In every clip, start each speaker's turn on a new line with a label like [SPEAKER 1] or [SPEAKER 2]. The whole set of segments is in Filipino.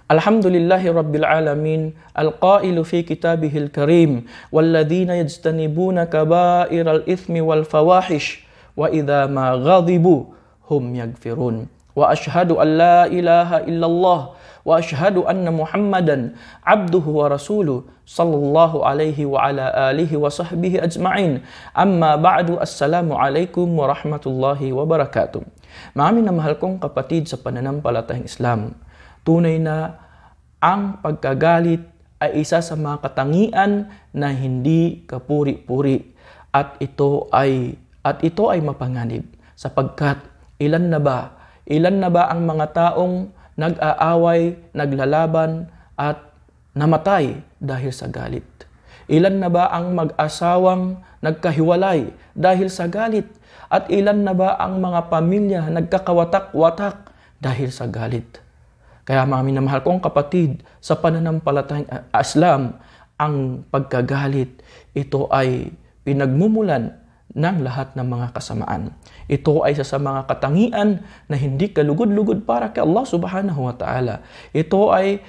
[SPEAKER 1] Alhamdulillahi Rabbil Alamin, al-qailu fi kitabihil karim, walladhina yajtanibuna kabairal ithmi wal fawahish, wa idha ma ghadibu hum yaghfirun. Wa ashhadu an la ilaha illallah, wa ashhadu anna Muhammadan abduhu wa rasuluh, sallallahu alaihi wa ala alihi wa sahbihi ajma'in. Amma ba'du, assalamu alaikum warahmatullahi wabarakatuh. Maamin na mahal kong kapatid sa pananampalatayang Islam, tunay na ang pagkagalit ay isa sa mga katangian na hindi kapuri-puri at ito ay mapanganib, sapagkat ilan na ba ang mga taong nag-aaway, naglalaban at namatay dahil sa galit? Ilan na ba ang mag-asawang nagkahiwalay dahil sa galit? At ilan na ba ang mga pamilya nagkakawatak-watak dahil sa galit? Kaya mga minamahal kong kapatid, sa pananampalatayang Islam, ang pagkagalit, ito ay pinagmumulan ng lahat ng mga kasamaan. Ito ay isa sa mga katangian na hindi kalugod-lugod para kay Allah subhanahu wa ta'ala. Ito ay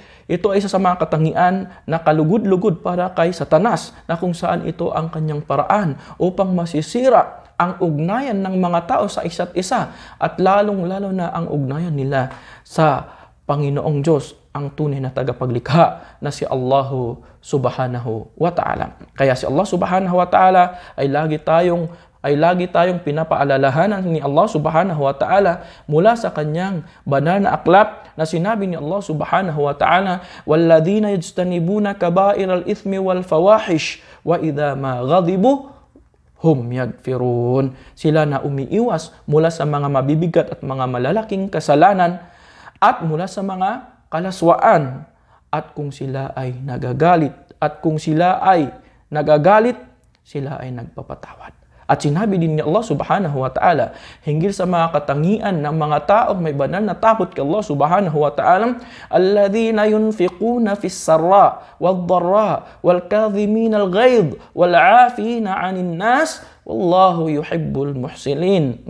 [SPEAKER 1] isa sa mga katangian na kalugod-lugod para kay Satanas, na kung saan ito ang kanyang paraan upang masisira ang ugnayan ng mga tao sa isa't isa, at lalong-lalo na ang ugnayan nila sa Panginoong Diyos, ang tunay na tagapaglikha na si Allah subhanahu wa ta'ala. Kaya si Allah subhanahu wa ta'ala ay lagi tayong pinapaalalahanan ni Allah subhanahu wa ta'ala mula sa kanyang banal na aklat na sinabi ni Allah subhanahu wa ta'ala, "Walladhina yajtanibuna kabairal ithmi wal fawahish, wa idha ma ghadibu hum yaghfirun." Sila na umiiwas mula sa mga mabibigat at mga malalaking kasalanan at mula sa mga kalaswaan, at kung sila ay nagagalit, sila ay nagpapatawad. At sinabi din ni Allah subhanahu wa ta'ala hinggil sa mga katangian ng mga taong may banal na takot kay Allah subhanahu wa ta'ala, "Alladhina yunfiquna fis sarra wad dharra wal kadhimina al ghaidh wal 'afina 'anil nas wallahu yuhibbul muhsinin."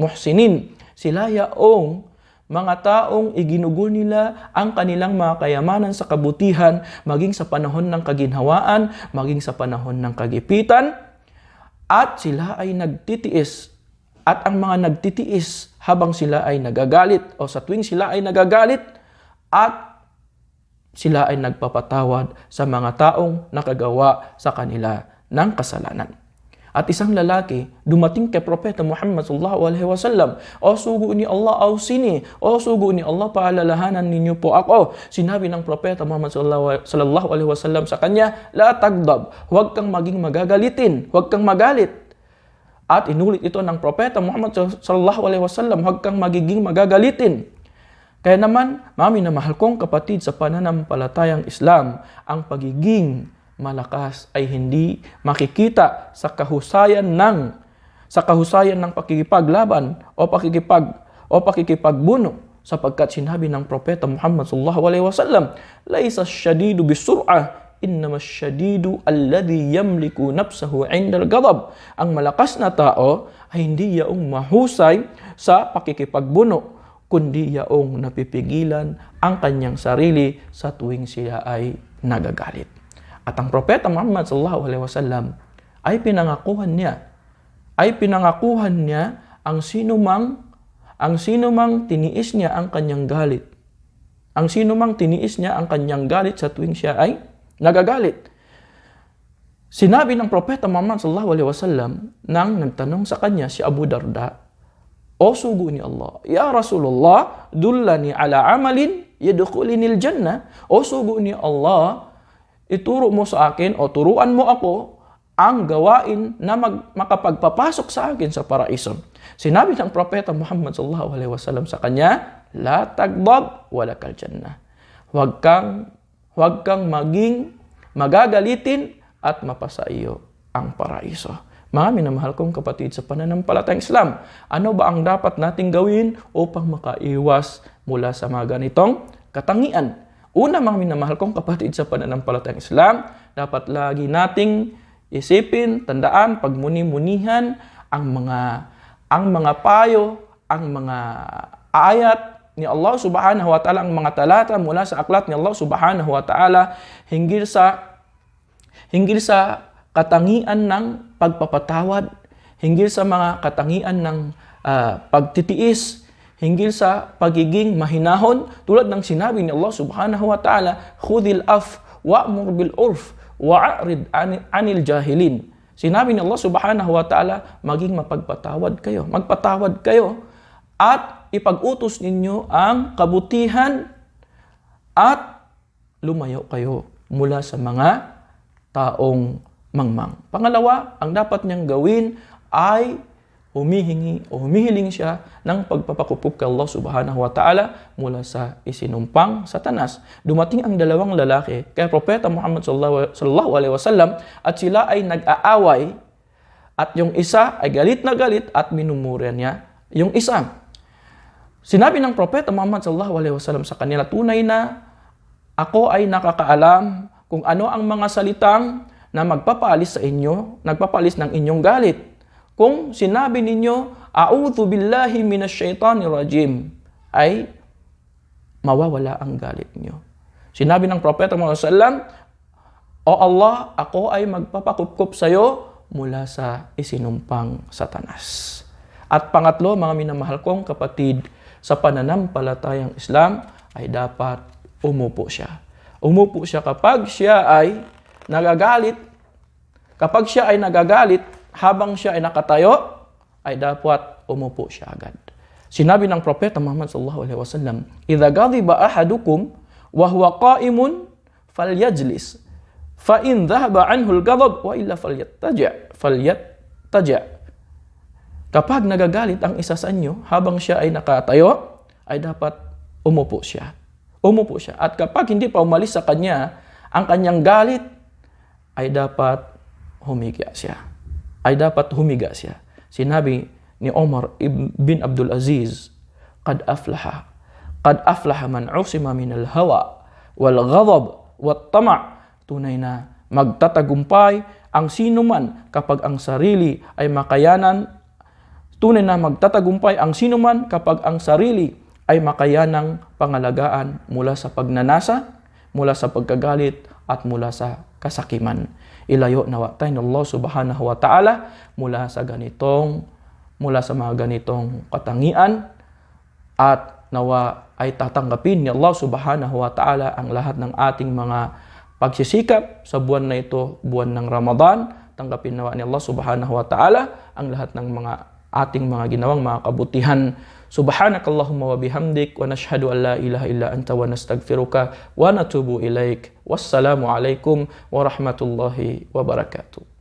[SPEAKER 1] Sila yaong mga taong iginugol nila ang kanilang mga kayamanan sa kabutihan, maging sa panahon ng kaginhawaan, maging sa panahon ng kagipitan, at sila ay nagtitiis. At ang mga nagtitiis habang sila ay nagagalit, o sa tuwing sila ay nagagalit, at sila ay nagpapatawad sa mga taong nakagawa sa kanila ng kasalanan. At isang lalaki dumating kay Propeta Muhammad sallallahu alaihi wasallam, "O sugo ni Allah, awsini, o sugo ni Allah, paalalahanan ninyo po ako." Sinabi ng Propeta Muhammad sallallahu alaihi wasallam sa kanya, "La tagdab, huwag kang maging magagalitin, huwag kang magalit." At inulit ito ng Propeta Muhammad sallallahu alaihi wasallam, "Huwag kang magiging magagalitin." Kaya naman, mami na mahal kong kapatid sa pananampalatayang Islam, ang pagiging malakas ay hindi makikita sa kahusayan ng pakikipaglaban o pakikipagbuno, sapagkat sinabi ng Propeta Muhammad sallallahu alaihi wasallam, "Laisa ash-shadidu bis-sur'ah, innama ash-shadidu alladhi yamliku nafsahu 'inda al-ghadab." Ang malakas na tao ay hindi yaong mahusay sa pakikipagbuno, kundi yaong napipigilan ang kanyang sarili sa tuwing siya ay nagagalit. At ang Propeta Muhammad sallallahu alaihi wasallam ay pinangakuhan niya ang sinumang tiniis niya ang kanyang galit. Ang sinumang tiniis niya ang kanyang galit sa tuwing siya ay nagagalit. Sinabi ng Propeta Muhammad sallallahu alaihi wasallam nang nagtanong sa kanya si Abu Darda, "O sugo ni Allah, ya Rasulullah, dullani ala amalin yadkhulinil jannah." O sugo ni Allah, ituro mo sa akin o turuan mo ako ang gawain na makapagpapasok sa akin sa paraiso. Sinabi ng Propeta Muhammad sallallahu alaihi wasallam sa kanya, "La tagdab wa lakal jannah." Huwag kang maging magagalitin at mapasa iyo ang paraiso. Mga minamahal kong kapatid sa pananampalatayang Islam, ano ba ang dapat nating gawin upang makaiwas mula sa mga ganitong katangian? Una, mga minamahal kong kapatid sa pananampalatayang Islam, dapat lagi nating isipin, tandaan, pagmuni-munihan ang mga payo, ang mga ayat ni Allah Subhanahu wa Ta'ala, ang mga talata mula sa aklat ni Allah Subhanahu wa Ta'ala hinggil sa katangian ng pagpapatawad, hinggil sa mga katangian ng pagtitiis, hinggil sa pagiging mahinahon, tulad ng sinabi ni Allah Subhanahu wa Ta'ala, khudhil af wa'mur bil urf wa'arid anil jahilin. Sinabi ni Allah Subhanahu wa Ta'ala, maging mapagpatawad kayo, magpatawad kayo, at ipag-utos ninyo ang kabutihan at lumayo kayo mula sa mga taong mangmang. Pangalawa, ang dapat niyang gawin ay humihiling siya ng pagpapakupok kay Allah Subhanahu wa Ta'ala mula sa isinumpang Satanas. Dumating ang dalawang lalaki kay Propeta Muhammad sallallahu alaihi wasallam at sila ay nag-aaway, at yung isa ay galit na galit at minumura niya yung isa. Sinabi ng Propeta Muhammad sallallahu alaihi wasallam sa kanila, tunay na ako ay nakakaalam kung ano ang mga salitang na magpapaalis sa inyo, nagpapaalis ng inyong galit. Kung sinabi ninyo, a'udhu billahi minasyaitanir rajim, ay mawawala ang galit niyo. Sinabi ng Propeta Muhammad sallallahu alaihi wasallam, O Allah, ako ay magpapakupkup sa iyo mula sa isinumpang Satanas. At pangatlo, mga minamahal kong kapatid, sa pananampalatayang Islam ay dapat umupo siya. Umupo siya kapag siya ay nagagalit. Kapag siya ay nagagalit, habang siya ay nakatayo, ay dapat umupo siya agad. Sinabi ng Propeta Muhammad sallallahu alaihi wasallam, "Idza ghadiba ahadukum wa huwa qa'imun falyajlis, fa in dhahaba anhu al-ghadab wa illa falyattaja." Kapag nagagalit ang isa sa inyo, habang siya ay nakatayo, ay dapat umupo siya. Umupo siya. At kapag hindi pa umalis sa kanya ang kanyang galit, ay dapat humiga siya. Sinabi ni Omar bin Abdul Aziz, qad aflaha man usima min al-hawa wal ghadab wat tama'. Tunay na magtatagumpay ang sino man kapag ang sarili ay makayanan. Tunay na magtatagumpay ang sino man kapag ang sarili ay makayanang pangalagaan mula sa pagnanasa, mula sa pagkagalit, at mula sa kasakiman. Ilayo nawa tayo ng Allah Subhanahu wa Ta'ala mula sa mga ganitong katangian, at nawa ay tatanggapin ni Allah Subhanahu wa Ta'ala ang lahat ng ating mga pagsisikap sa buwan na ito, buwan ng Ramadan. Tanggapin nawa ni Allah Subhanahu wa Ta'ala ang lahat ng mga ating mga ginawang mga kabutihan. Subhanakallahumma wa bihamdik, wa nashhadu an la ilaha illa anta, wa nastaghfiruka wa natubu ilaik. Wassalamu alaikum warahmatullahi wabarakatuh.